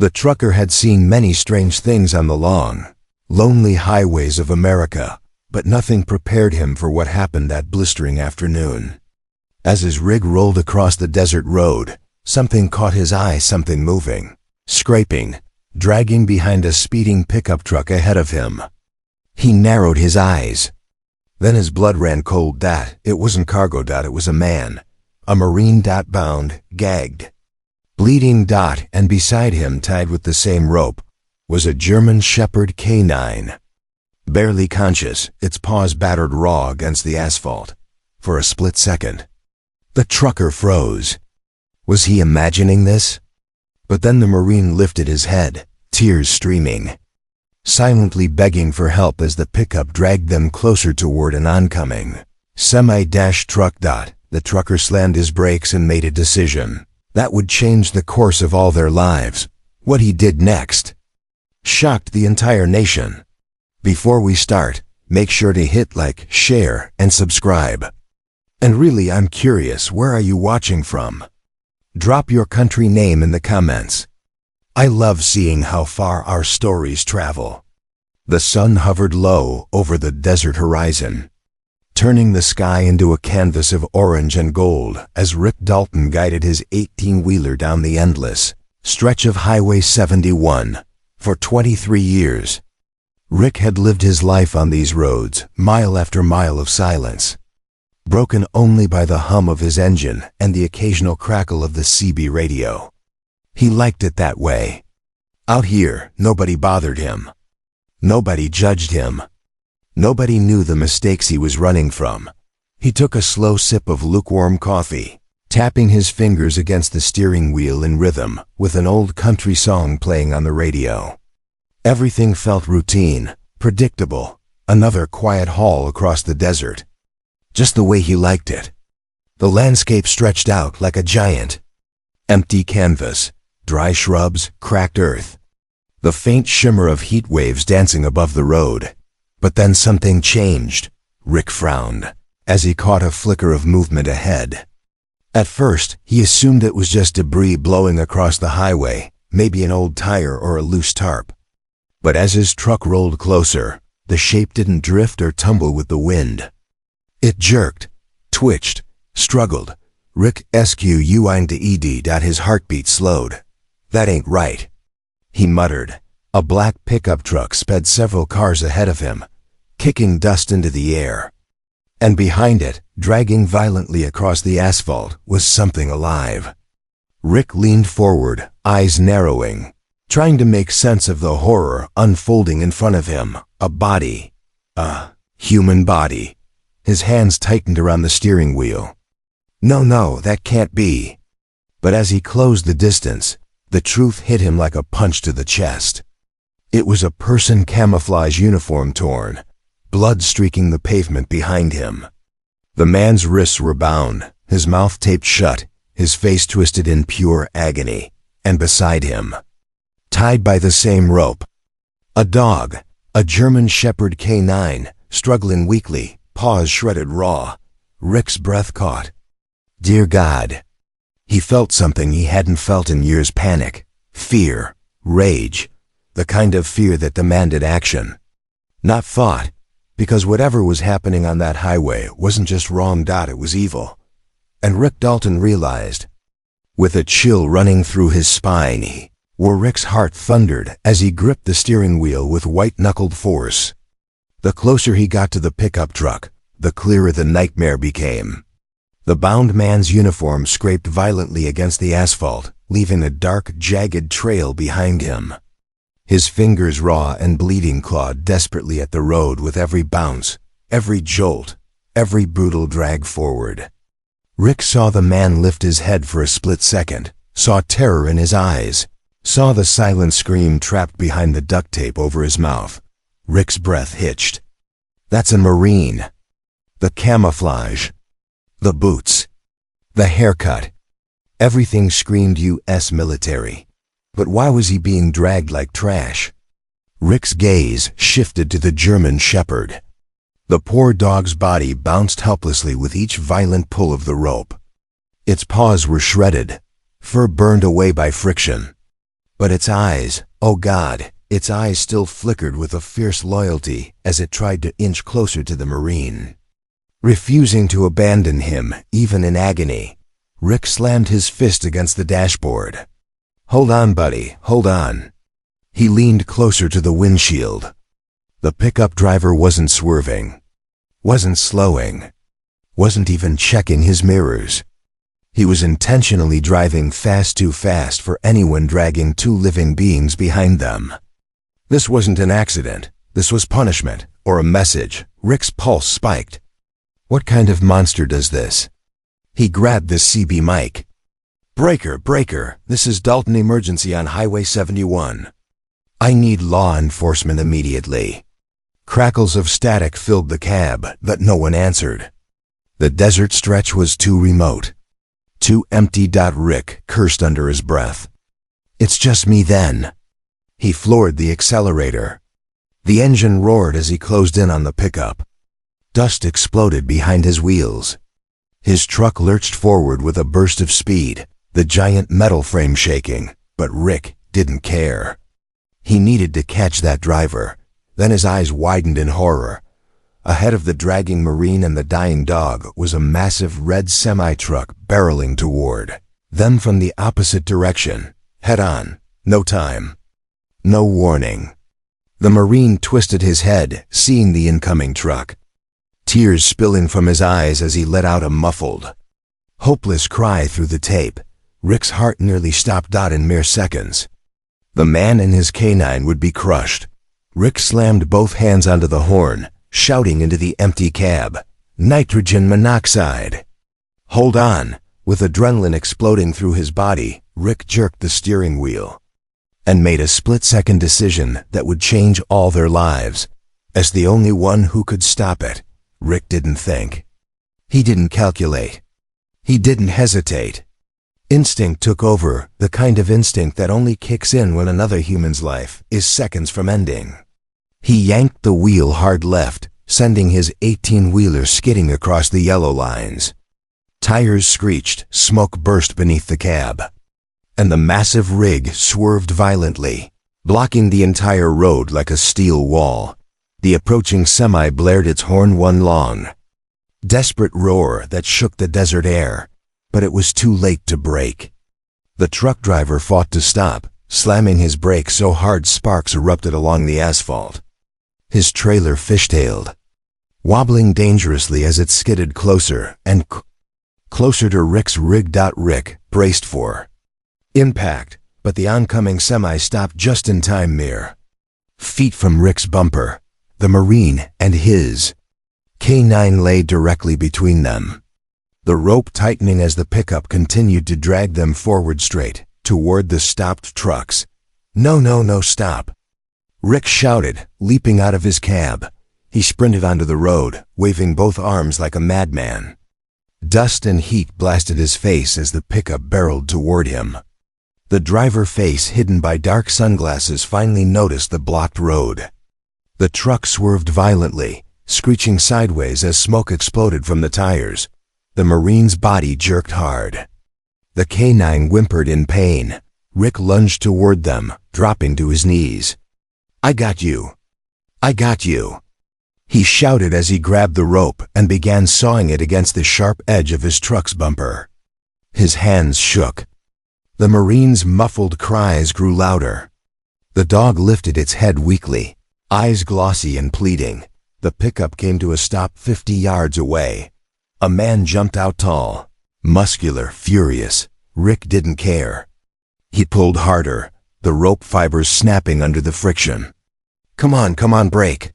The trucker had seen many strange things on the long, lonely highways of America, but nothing prepared him for what happened that blistering afternoon. As his rig rolled across the desert road, something caught his eye, something moving, scraping, dragging behind a speeding pickup truck ahead of him. He narrowed his eyes. Then his blood ran cold. It wasn't cargo. It was a man, a Marine. Bound, gagged, bleeding. And beside him, tied with the same rope, was a German Shepherd K9. Barely conscious, its paws battered raw against the asphalt. For a split second, the trucker froze. Was he imagining this? But then the Marine lifted his head, tears streaming, silently begging for help as the pickup dragged them closer toward an oncoming semi-truck. The trucker slammed his brakes and made a decision that would change the course of all their lives. What he did next shocked the entire nation. Before we start, make sure to hit like, share, and subscribe. And really, I'm curious, where are you watching from? Drop your country name in the comments. I love seeing how far our stories travel. The sun hovered low over the desert horizon, turning the sky into a canvas of orange and gold as Rick Dalton guided his 18-wheeler down the endless stretch of Highway 71. For 23 years, Rick had lived his life on these roads, mile after mile of silence, broken only by the hum of his engine and the occasional crackle of the CB radio. He liked it that way. Out here, nobody bothered him. Nobody judged him. Nobody knew the mistakes he was running from. He took a slow sip of lukewarm coffee, tapping his fingers against the steering wheel in rhythm with an old country song playing on the radio. Everything felt routine, predictable, another quiet haul across the desert. Just the way he liked it. The landscape stretched out like a giant, empty canvas, dry shrubs, cracked earth, the faint shimmer of heat waves dancing above the road. But then something changed. Rick frowned as he caught a flicker of movement ahead. At first, he assumed it was just debris blowing across the highway, maybe an old tire or a loose tarp. But as his truck rolled closer, the shape didn't drift or tumble with the wind. It jerked, twitched, struggled. Rick squinted. His heartbeat slowed. That ain't right, he muttered. A black pickup truck sped several cars ahead of him, kicking dust into the air. And behind it, dragging violently across the asphalt, was something alive. Rick leaned forward, eyes narrowing, trying to make sense of the horror unfolding in front of him. A body. A human body. His hands tightened around the steering wheel. No, that can't be. But as he closed the distance, the truth hit him like a punch to the chest. It was a person, camouflage uniform torn, blood streaking the pavement behind him. The man's wrists were bound, his mouth taped shut, his face twisted in pure agony. And beside him, tied by the same rope, a dog, a German Shepherd K9, struggling weakly, paws shredded raw. Rick's breath caught. Dear God. He felt something he hadn't felt in years. Panic, fear, rage, the kind of fear that demanded action, not thought, because whatever was happening on that highway wasn't just wrong. It was evil. And Rick Dalton realized, with a chill running through his spine, Rick's heart thundered as he gripped the steering wheel with white-knuckled force. The closer he got to the pickup truck, the clearer the nightmare became. The bound man's uniform scraped violently against the asphalt, leaving a dark, jagged trail behind him. His fingers, raw and bleeding, clawed desperately at the road with every bounce, every jolt, every brutal drag forward. Rick saw the man lift his head for a split second, saw terror in his eyes, saw the silent scream trapped behind the duct tape over his mouth. Rick's breath hitched. That's a Marine. The camouflage, the boots, the haircut, everything screamed U.S. military. But why was he being dragged like trash? Rick's gaze shifted to the German Shepherd. The poor dog's body bounced helplessly with each violent pull of the rope. Its paws were shredded, fur burned away by friction. But its eyes, oh God, its eyes still flickered with a fierce loyalty as it tried to inch closer to the Marine. Refusing to abandon him, even in agony, Rick slammed his fist against the dashboard. "Hold on, buddy, hold on." He leaned closer to the windshield. The pickup driver wasn't swerving, wasn't slowing, wasn't even checking his mirrors. He was intentionally driving too fast for anyone dragging two living beings behind them. This wasn't an accident. This was punishment, or a message. Rick's pulse spiked. What kind of monster does this? He grabbed the CB mic. Breaker, this is Dalton Emergency on Highway 71. I need law enforcement immediately." Crackles of static filled the cab, but no one answered. The desert stretch was too remote, too empty. Rick cursed under his breath. "It's just me then." He floored the accelerator. The engine roared as he closed in on the pickup. Dust exploded behind his wheels. His truck lurched forward with a burst of speed, the giant metal frame shaking, but Rick didn't care. He needed to catch that driver. Then his eyes widened in horror. Ahead of the dragging Marine and the dying dog was a massive red semi-truck barreling toward them from the opposite direction. Head on. No time. No warning. The Marine twisted his head, seeing the incoming truck. Tears spilling from his eyes as he let out a muffled, hopeless cry through the tape. Rick's heart nearly stopped in mere seconds. The man and his canine would be crushed. Rick slammed both hands onto the horn, shouting into the empty cab, "Nitrogen monoxide!" "Hold on!" With adrenaline exploding through his body, Rick jerked the steering wheel and made a split-second decision that would change all their lives. As the only one who could stop it, Rick didn't think. He didn't calculate. He didn't hesitate. Instinct took over, the kind of instinct that only kicks in when another human's life is seconds from ending. He yanked the wheel hard left, sending his 18-wheeler skidding across the yellow lines. Tires screeched, smoke burst beneath the cab, and the massive rig swerved violently, blocking the entire road like a steel wall. The approaching semi blared its horn one long, desperate roar that shook the desert air. But it was too late to brake. The truck driver fought to stop, slamming his brakes so hard sparks erupted along the asphalt. His trailer fishtailed, wobbling dangerously as it skidded closer and closer to Rick's rig. Rick braced for impact, but the oncoming semi stopped just in time, mere feet from Rick's bumper. The Marine and his canine lay directly between them, the rope tightening as the pickup continued to drag them forward straight toward the stopped trucks. No, stop!" Rick shouted, leaping out of his cab. He sprinted onto the road, waving both arms like a madman. Dust and heat blasted his face as the pickup barreled toward him. The driver, face hidden by dark sunglasses, finally noticed the blocked road. The truck swerved violently, screeching sideways as smoke exploded from the tires. The Marine's body jerked hard. The canine whimpered in pain. Rick lunged toward them, dropping to his knees. "I got you. I got you," he shouted as he grabbed the rope and began sawing it against the sharp edge of his truck's bumper. His hands shook. The Marine's muffled cries grew louder. The dog lifted its head weakly, eyes glossy and pleading. The pickup came to a stop 50 yards away. A man jumped out, tall, muscular, furious. Rick didn't care. He pulled harder, the rope fibers snapping under the friction. Come on, brake."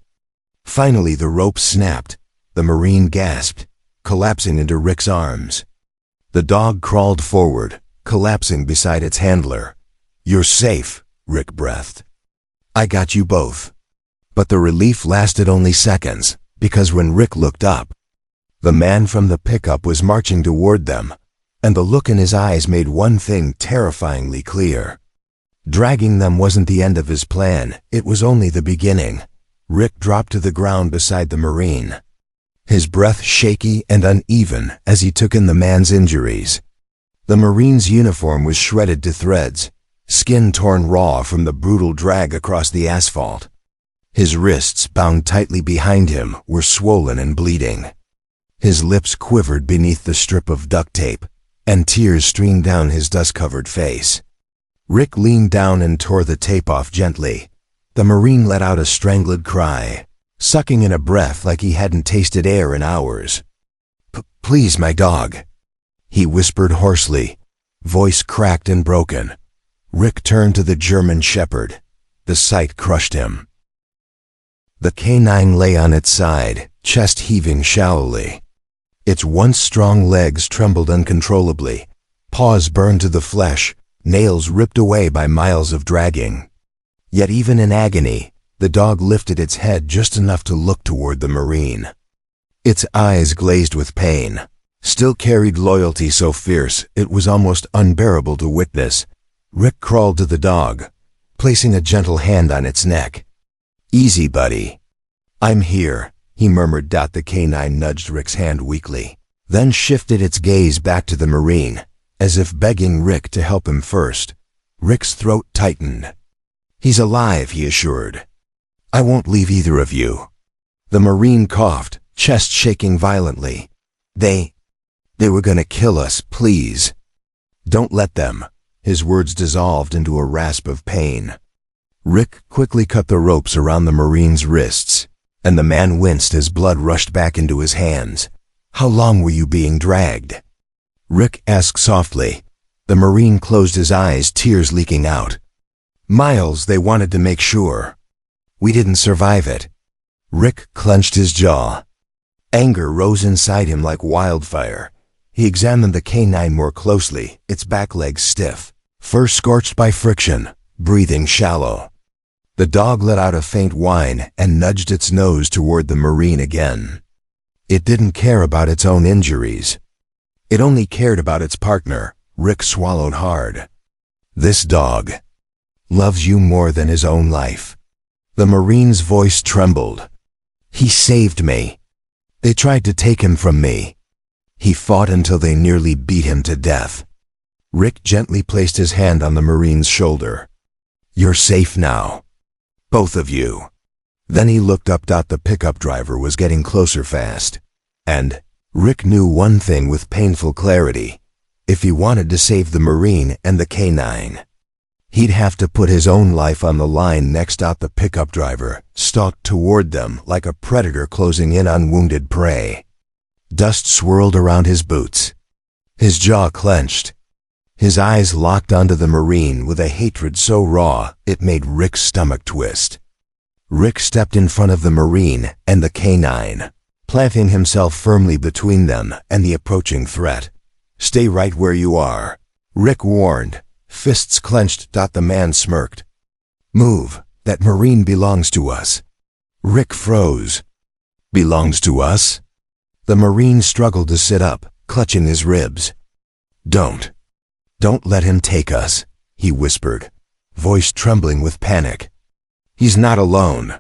Finally the rope snapped. The Marine gasped, collapsing into Rick's arms. The dog crawled forward, collapsing beside its handler. "You're safe," Rick breathed. "I got you both." But the relief lasted only seconds, because when Rick looked up, the man from the pickup was marching toward them, and the look in his eyes made one thing terrifyingly clear. Dragging them wasn't the end of his plan, it was only the beginning. Rick dropped to the ground beside the Marine, his breath shaky and uneven as he took in the man's injuries. The Marine's uniform was shredded to threads, skin torn raw from the brutal drag across the asphalt. His wrists, bound tightly behind him, were swollen and bleeding. His lips quivered beneath the strip of duct tape, and tears streamed down his dust-covered face. Rick leaned down and tore the tape off gently. The Marine let out a strangled cry, sucking in a breath like he hadn't tasted air in hours. "Please, my dog," he whispered hoarsely, voice cracked and broken. Rick turned to the German Shepherd. The sight crushed him. The canine lay on its side, chest heaving shallowly. Its once strong legs trembled uncontrollably, paws burned to the flesh, nails ripped away by miles of dragging. Yet even in agony, the dog lifted its head just enough to look toward the Marine. Its eyes glazed with pain, still carried loyalty so fierce it was almost unbearable to witness. Rick crawled to the dog, placing a gentle hand on its neck. "Easy, buddy. I'm here," he murmured. The canine nudged Rick's hand weakly, then shifted its gaze back to the Marine, as if begging Rick to help him first. Rick's throat tightened. "He's alive," he assured. "I won't leave either of you." The Marine coughed, chest shaking violently. They were gonna kill us, please." "Don't let them." His words dissolved into a rasp of pain. Rick quickly cut the ropes around the Marine's wrists, and the man winced as blood rushed back into his hands. "How long were you being dragged?" Rick asked softly. The Marine closed his eyes, tears leaking out. "Miles, they wanted to make sure. We didn't survive it." Rick clenched his jaw. Anger rose inside him like wildfire. He examined the canine more closely, its back legs stiff, fur scorched by friction, breathing shallow. The dog let out a faint whine and nudged its nose toward the Marine again. It didn't care about its own injuries. It only cared about its partner. Rick swallowed hard. "This dog loves you more than his own life." The Marine's voice trembled. "He saved me. They tried to take him from me. He fought until they nearly beat him to death." Rick gently placed his hand on the Marine's shoulder. "You're safe now. Both of you." Then he looked up. The pickup driver was getting closer fast. And Rick knew one thing with painful clarity. If he wanted to save the Marine and the canine, he'd have to put his own life on the line next. The pickup driver stalked toward them like a predator closing in on wounded prey. Dust swirled around his boots. His jaw clenched. His eyes locked onto the Marine with a hatred so raw it made Rick's stomach twist. Rick stepped in front of the Marine and the canine, planting himself firmly between them and the approaching threat. "Stay right where you are," Rick warned, fists clenched. The man smirked. "Move, that Marine belongs to us." Rick froze. "Belongs to us?" The Marine struggled to sit up, clutching his ribs. Don't let him take us," he whispered, voice trembling with panic. "He's not alone."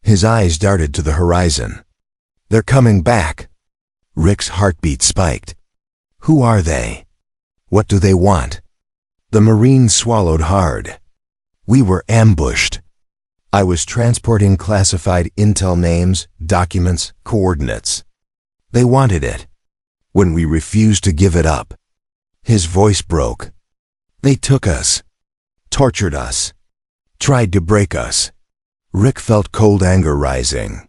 His eyes darted to the horizon. "They're coming back." Rick's heartbeat spiked. "Who are they? What do they want?" The Marine swallowed hard. "We were ambushed. I was transporting classified intel names, documents, coordinates. They wanted it. When we refused to give it up." His voice broke. "They took us, tortured us, tried to break us." Rick felt cold anger rising.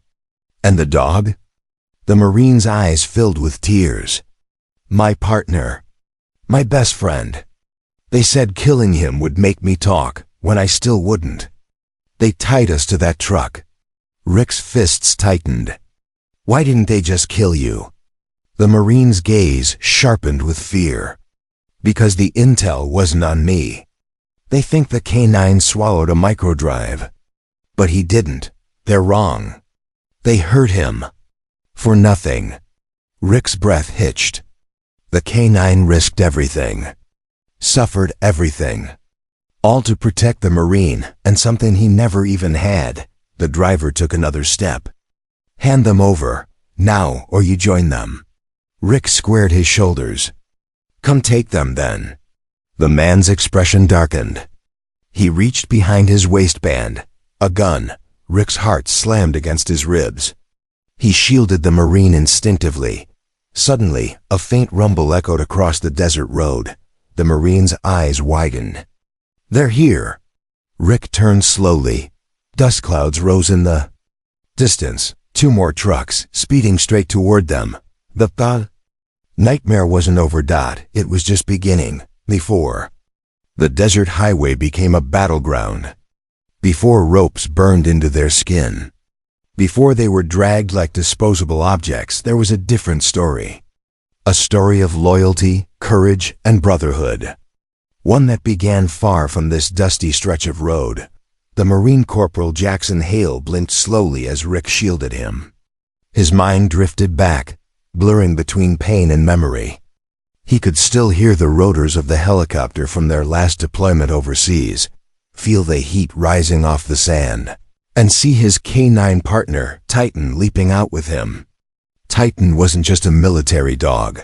"And the dog?" The Marine's eyes filled with tears. "My partner. My best friend. They said killing him would make me talk, when I still wouldn't. They tied us to that truck." Rick's fists tightened. "Why didn't they just kill you?" The Marine's gaze sharpened with fear. "Because the intel wasn't on me. They think the canine swallowed a microdrive. But he didn't. They're wrong. They hurt him. For nothing." Rick's breath hitched. The canine risked everything. Suffered everything. All to protect the Marine and something he never even had. The driver took another step. "Hand them over, now, or you join them." Rick squared his shoulders. "Come take them, then." The man's expression darkened. He reached behind his waistband. A gun. Rick's heart slammed against his ribs. He shielded the Marine instinctively. Suddenly, a faint rumble echoed across the desert road. The Marine's eyes widened. "They're here." Rick turned slowly. Dust clouds rose in the distance. 2 more trucks, speeding straight toward them. The nightmare wasn't over. It was just beginning. Before the desert highway became a battleground. Before ropes burned into their skin. Before they were dragged like disposable objects, there was a different story. A story of loyalty, courage, and brotherhood. One that began far from this dusty stretch of road. The Marine Corporal Jackson Hale blinked slowly as Rick shielded him. His mind drifted back, blurring between pain and memory. He could still hear the rotors of the helicopter from their last deployment overseas, feel the heat rising off the sand, and see his K9 partner, Titan, leaping out with him. Titan wasn't just a military dog.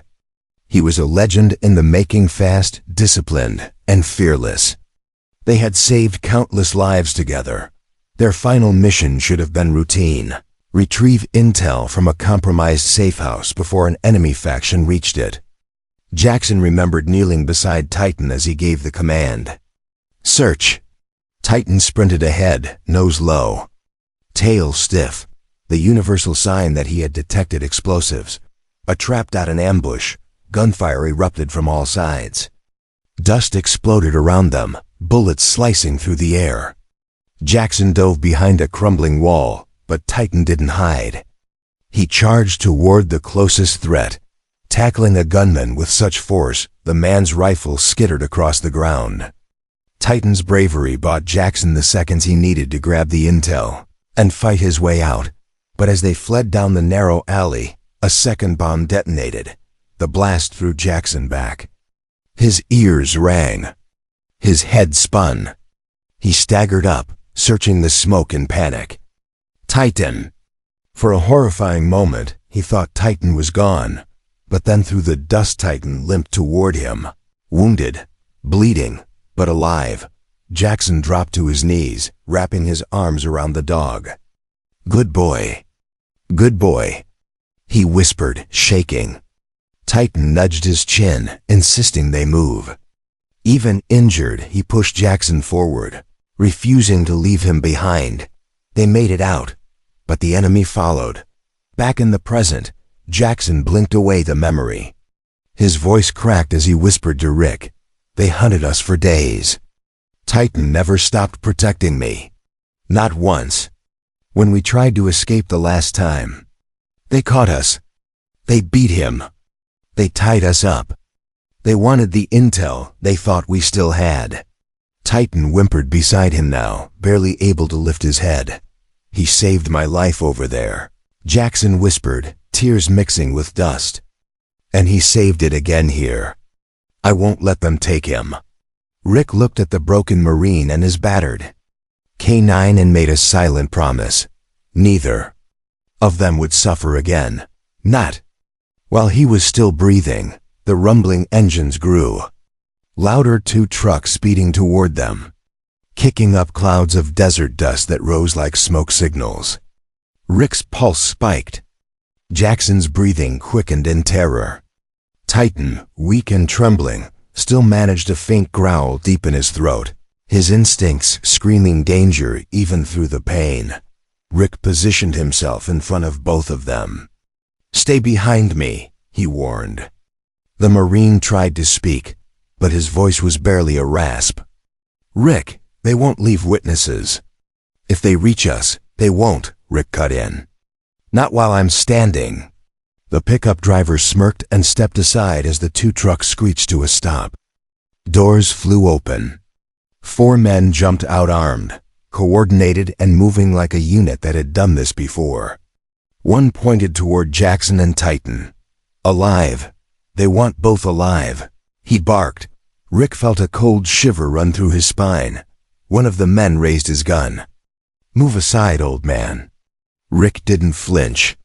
He was a legend in the making, fast, disciplined, and fearless. They had saved countless lives together. Their final mission should have been routine. Retrieve intel from a compromised safe house before an enemy faction reached it. Jackson remembered kneeling beside Titan as he gave the command. "Search." Titan sprinted ahead, nose low, tail stiff, the universal sign that he had detected explosives. A trap. An ambush. Gunfire erupted from all sides. Dust exploded around them, bullets slicing through the air. Jackson dove behind a crumbling wall, but Titan didn't hide. He charged toward the closest threat, tackling a gunman with such force the man's rifle skittered across the ground. Titan's bravery bought Jackson the seconds he needed to grab the intel and fight his way out. But as they fled down the narrow alley, a second bomb detonated. The blast threw Jackson back. His ears rang. His head spun. He staggered up, searching the smoke in panic. Titan! For a horrifying moment, he thought Titan was gone. But then through the dust, Titan limped toward him. Wounded, bleeding, but alive. Jackson dropped to his knees, wrapping his arms around the dog. "Good boy. Good boy," he whispered, shaking. Titan nudged his chin, insisting they move. Even injured, he pushed Jackson forward, refusing to leave him behind. They made it out, but the enemy followed. Back in the present, Jackson blinked away the memory. His voice cracked as he whispered to Rick, "They hunted us for days. Titan never stopped protecting me. Not once. When we tried to escape the last time, they caught us. They beat him. They tied us up. They wanted the intel they thought we still had." Titan whimpered beside him now, barely able to lift his head. "He saved my life over there," Jackson whispered, tears mixing with dust. "And he saved it again here. I won't let them take him." Rick looked at the broken Marine and his battered K9 and made a silent promise. Neither of them would suffer again. Not while he was still breathing. The rumbling engines grew. Louder, 2 trucks speeding toward them, kicking up clouds of desert dust that rose like smoke signals. Rick's pulse spiked. Jackson's breathing quickened in terror. Titan, weak and trembling, still managed a faint growl deep in his throat, his instincts screaming danger even through the pain. Rick positioned himself in front of both of them. "Stay behind me," he warned. The Marine tried to speak, but his voice was barely a rasp. "Rick, they won't leave witnesses. If they reach us, they won't," Rick cut in. "Not while I'm standing." The pickup driver smirked and stepped aside as the 2 trucks screeched to a stop. Doors flew open. 4 men jumped out armed, coordinated and moving like a unit that had done this before. One pointed toward Jackson and Titan. "Alive. They want both alive," he barked. Rick felt a cold shiver run through his spine. One of the men raised his gun. "Move aside, old man." Rick didn't flinch.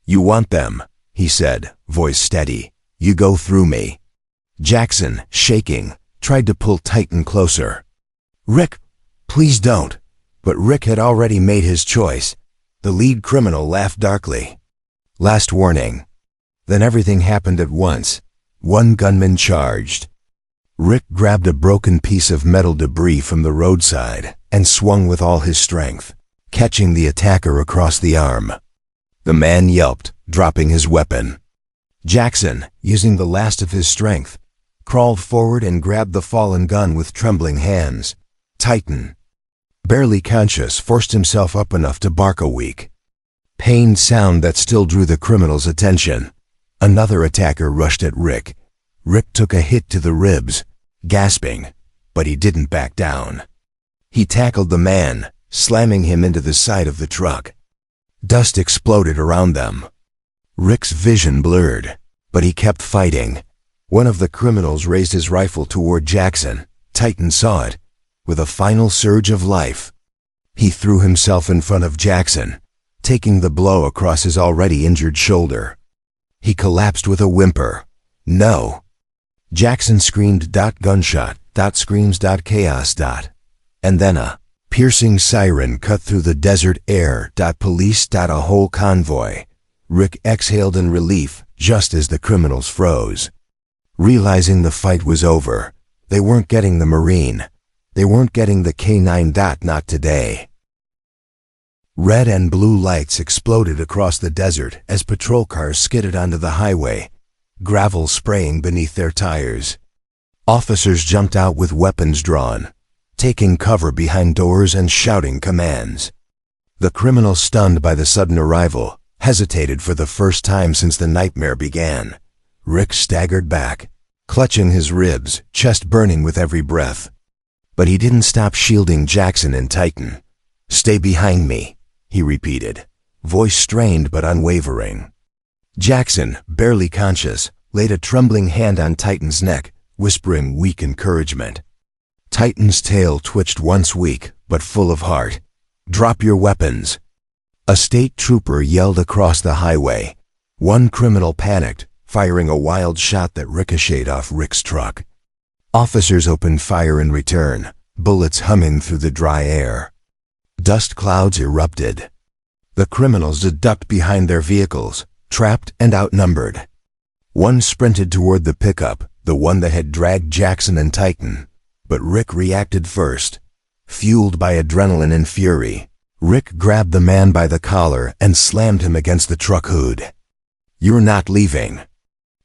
"You want them," he said, voice steady. "You go through me." Jackson, shaking, tried to pull Titan closer. "Rick, please don't." But Rick had already made his choice. The lead criminal laughed darkly. "Last warning." Then everything happened at once. One gunman charged. Rick grabbed a broken piece of metal debris from the roadside and swung with all his strength, catching the attacker across the arm. The man yelped, dropping his weapon. Jackson, using the last of his strength, crawled forward and grabbed the fallen gun with trembling hands. Titan, barely conscious, forced himself up enough to bark a weak, pained sound that still drew the criminal's attention. Another attacker rushed at Rick. Rick took a hit to the ribs, gasping, but he didn't back down. He tackled the man, slamming him into the side of the truck. Dust exploded around them. Rick's vision blurred, but he kept fighting. One of the criminals raised his rifle toward Jackson. Titan saw it. With a final surge of life, he threw himself in front of Jackson, taking the blow across his already injured shoulder. He collapsed with a whimper. "No." Jackson screamed, "Gunshot, screams, chaos, and then a piercing siren cut through the desert air, police, a whole convoy. Rick exhaled in relief just as the criminals froze. Realizing the fight was over, they weren't getting the Marine. They weren't getting the K9. Not today. Red and blue lights exploded across the desert as patrol cars skidded onto the highway, gravel spraying beneath their tires. Officers jumped out with weapons drawn, taking cover behind doors and shouting commands. The criminal, stunned by the sudden arrival, hesitated for the first time since the nightmare began. Rick staggered back, clutching his ribs, chest burning with every breath. But he didn't stop shielding Jackson and Titan. "Stay behind me," he repeated, voice strained but unwavering. Jackson, barely conscious, laid a trembling hand on Titan's neck, whispering weak encouragement. Titan's tail twitched once weak, but full of heart. "Drop your weapons." A state trooper yelled across the highway. One criminal panicked, firing a wild shot that ricocheted off Rick's truck. Officers opened fire in return, bullets humming through the dry air. Dust clouds erupted. The criminals ducked behind their vehicles, trapped and outnumbered. One sprinted toward the pickup, the one that had dragged Jackson and Titan. But Rick reacted first. Fueled by adrenaline and fury, Rick grabbed the man by the collar and slammed him against the truck hood. "You're not leaving,"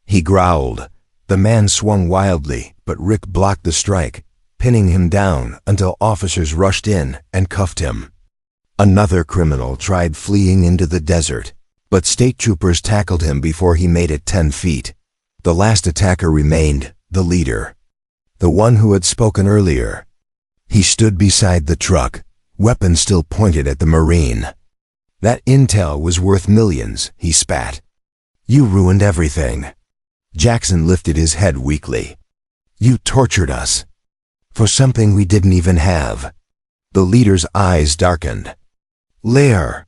he growled. The man swung wildly, but Rick blocked the strike, pinning him down until officers rushed in and cuffed him. Another criminal tried fleeing into the desert, but state troopers tackled him before he made it 10 feet. The last attacker remained, the leader, the one who had spoken earlier. He stood beside the truck, weapon still pointed at the Marine. "That intel was worth millions," he spat. "You ruined everything." Jackson lifted his head weakly. "You tortured us. For something we didn't even have." The leader's eyes darkened. "Lair."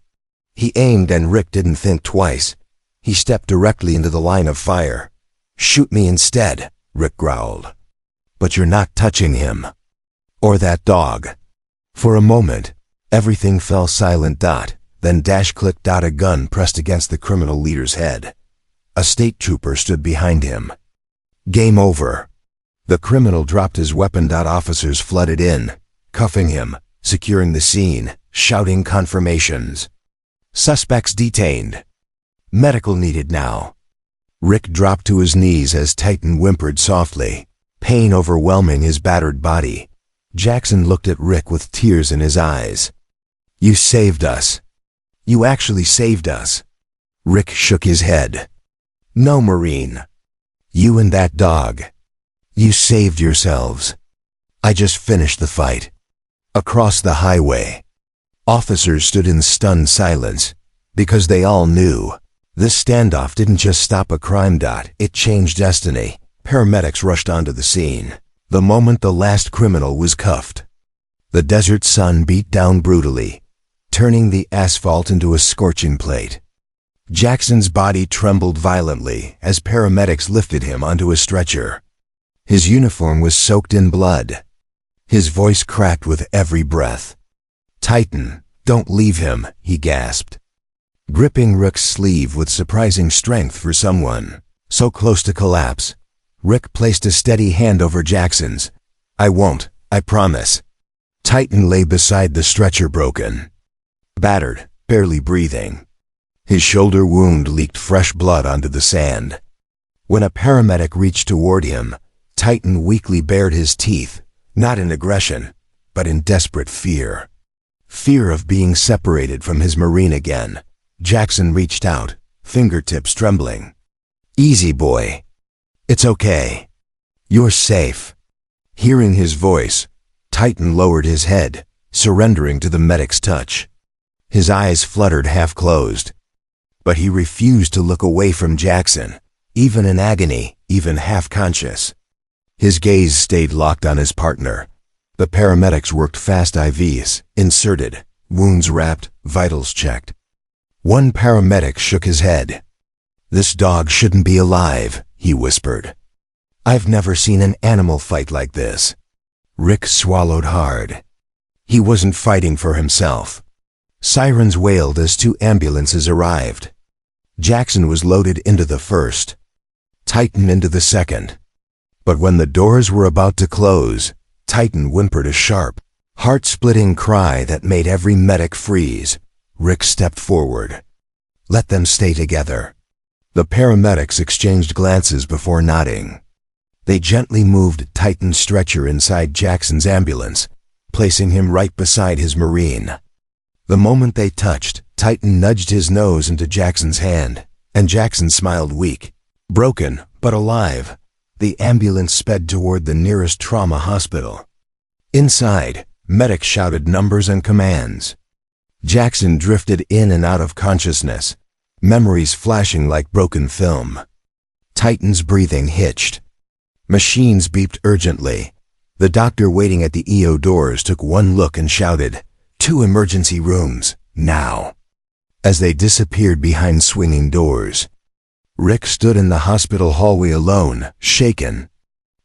He aimed and Rick didn't think twice. He stepped directly into the line of fire. "Shoot me instead," Rick growled. "But you're not touching him. Or that dog." For a moment, everything fell silent. Then dash click. A gun pressed against the criminal leader's head. A state trooper stood behind him. "Game over." The criminal dropped his weapon. Officers flooded in, cuffing him, securing the scene, shouting confirmations. "Suspects detained. Medical needed now." Rick dropped to his knees as Titan whimpered softly, pain overwhelming his battered body. Jackson looked at Rick with tears in his eyes. "You saved us. You actually saved us." Rick shook his head. "No, Marine. You and that dog. You saved yourselves. I just finished the fight." Across the highway, officers stood in stunned silence, because they all knew this standoff didn't just stop a crime. It changed destiny. Paramedics rushed onto the scene the moment the last criminal was cuffed. The desert sun beat down brutally, turning the asphalt into a scorching plate. Jackson's body trembled violently as paramedics lifted him onto a stretcher. His uniform was soaked in blood. His voice cracked with every breath. "Titan, don't leave him," he gasped. Gripping Rick's sleeve with surprising strength for someone so close to collapse, Rick placed a steady hand over Jackson's. "I won't, I promise." Titan lay beside the stretcher, broken, battered, barely breathing. His shoulder wound leaked fresh blood onto the sand. When a paramedic reached toward him, Titan weakly bared his teeth, not in aggression, but in desperate fear. Fear of being separated from his Marine again. Jackson reached out, fingertips trembling. "Easy, boy. It's okay. You're safe." Hearing his voice, Titan lowered his head, surrendering to the medic's touch. His eyes fluttered half-closed. But he refused to look away from Jackson, even in agony, even half-conscious. His gaze stayed locked on his partner. The paramedics worked fast IVs, inserted, wounds wrapped, vitals checked. One paramedic shook his head. "This dog shouldn't be alive," he whispered. "I've never seen an animal fight like this." Rick swallowed hard. He wasn't fighting for himself. Sirens wailed as 2 ambulances arrived. Jackson was loaded into the first, Titan into the second. But when the doors were about to close, Titan whimpered a sharp, heart-splitting cry that made every medic freeze. Rick stepped forward. "Let them stay together." The paramedics exchanged glances before nodding. They gently moved Titan's stretcher inside Jackson's ambulance, placing him right beside his Marine. The moment they touched, Titan nudged his nose into Jackson's hand, and Jackson smiled weak. Broken, but alive, the ambulance sped toward the nearest trauma hospital. Inside, medics shouted numbers and commands. Jackson drifted in and out of consciousness, memories flashing like broken film. Titan's breathing hitched. Machines beeped urgently. The doctor waiting at the EO doors took one look and shouted, "2 emergency rooms, now." As they disappeared behind swinging doors, Rick stood in the hospital hallway alone, shaken.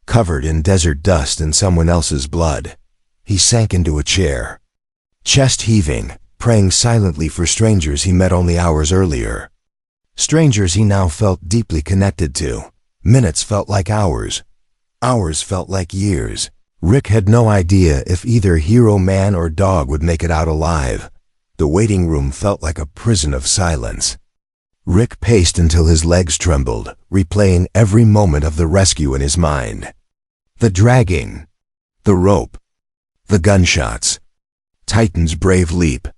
Covered in desert dust and someone else's blood, he sank into a chair, chest heaving, praying silently for strangers he met only hours earlier. Strangers he now felt deeply connected to. Minutes felt like hours. Hours felt like years. Rick had no idea if either hero man or dog would make it out alive. The waiting room felt like a prison of silence. Rick paced until his legs trembled, replaying every moment of the rescue in his mind. The dragging, the rope, the gunshots, Titan's brave leap,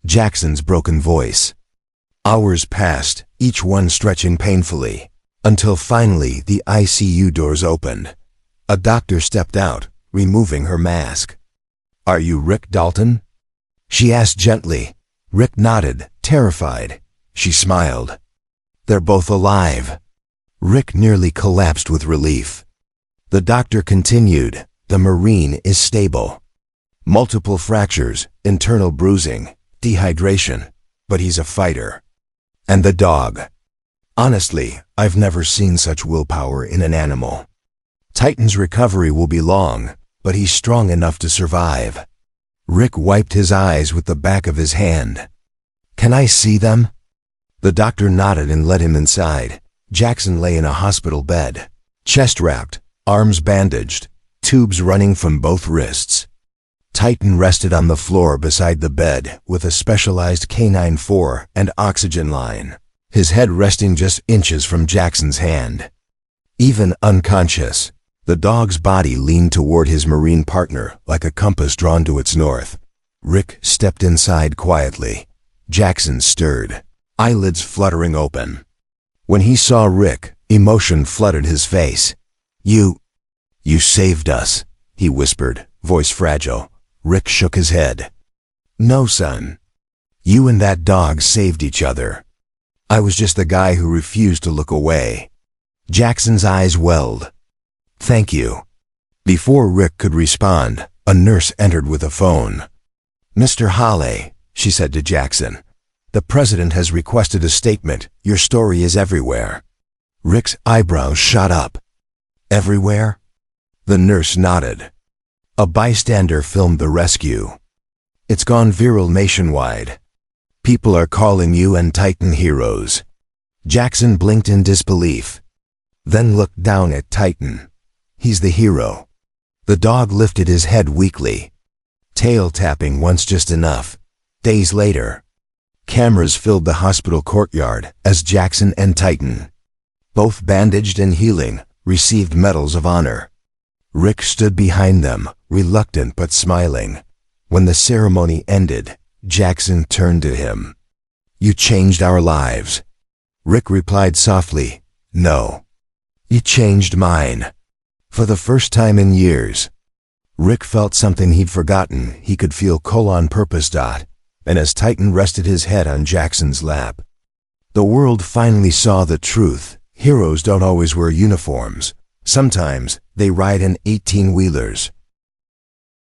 Jackson's broken voice. Hours passed, each one stretching painfully, until finally the ICU doors opened. A doctor stepped out, removing her mask. "Are you Rick Dalton?" she asked gently. Rick nodded, terrified. She smiled. "They're both alive." Rick nearly collapsed with relief. The doctor continued, "The Marine is stable. Multiple fractures, internal bruising, dehydration, but he's a fighter. And the dog. Honestly, I've never seen such willpower in an animal. Titan's recovery will be long, but he's strong enough to survive." Rick wiped his eyes with the back of his hand. "Can I see them?" The doctor nodded and led him inside. Jackson lay in a hospital bed, chest wrapped, arms bandaged, tubes running from both wrists. Titan rested on the floor beside the bed with a specialized Canine 4 and oxygen line, his head resting just inches from Jackson's hand. Even unconscious, the dog's body leaned toward his Marine partner like a compass drawn to its north. Rick stepped inside quietly. Jackson stirred, eyelids fluttering open. When he saw Rick, emotion flooded his face. You saved us," he whispered, voice fragile. Rick shook his head. "No, son. You and that dog saved each other. I was just the guy who refused to look away." Jackson's eyes welled. "Thank you." Before Rick could respond, a nurse entered with a phone. "Mr. Hale," she said to Jackson, "the president has requested a statement. Your story is everywhere." Rick's eyebrows shot up. "Everywhere?" The nurse nodded. A bystander filmed the rescue. It's gone viral nationwide. People are calling you and Titan heroes. Jackson blinked in disbelief, then looked down at Titan. He's the hero. The dog lifted his head weakly. Tail tapping once just enough. Days later, cameras filled the hospital courtyard as Jackson and Titan, both bandaged and healing, received medals of honor. Rick stood behind them, reluctant but smiling. When the ceremony ended, Jackson turned to him. "You changed our lives." Rick replied softly, "No. You changed mine." For the first time in years, Rick felt something he'd forgotten. He could feel purpose. And as Titan rested his head on Jackson's lap, the world finally saw the truth. Heroes don't always wear uniforms. Sometimes they ride in 18-wheelers.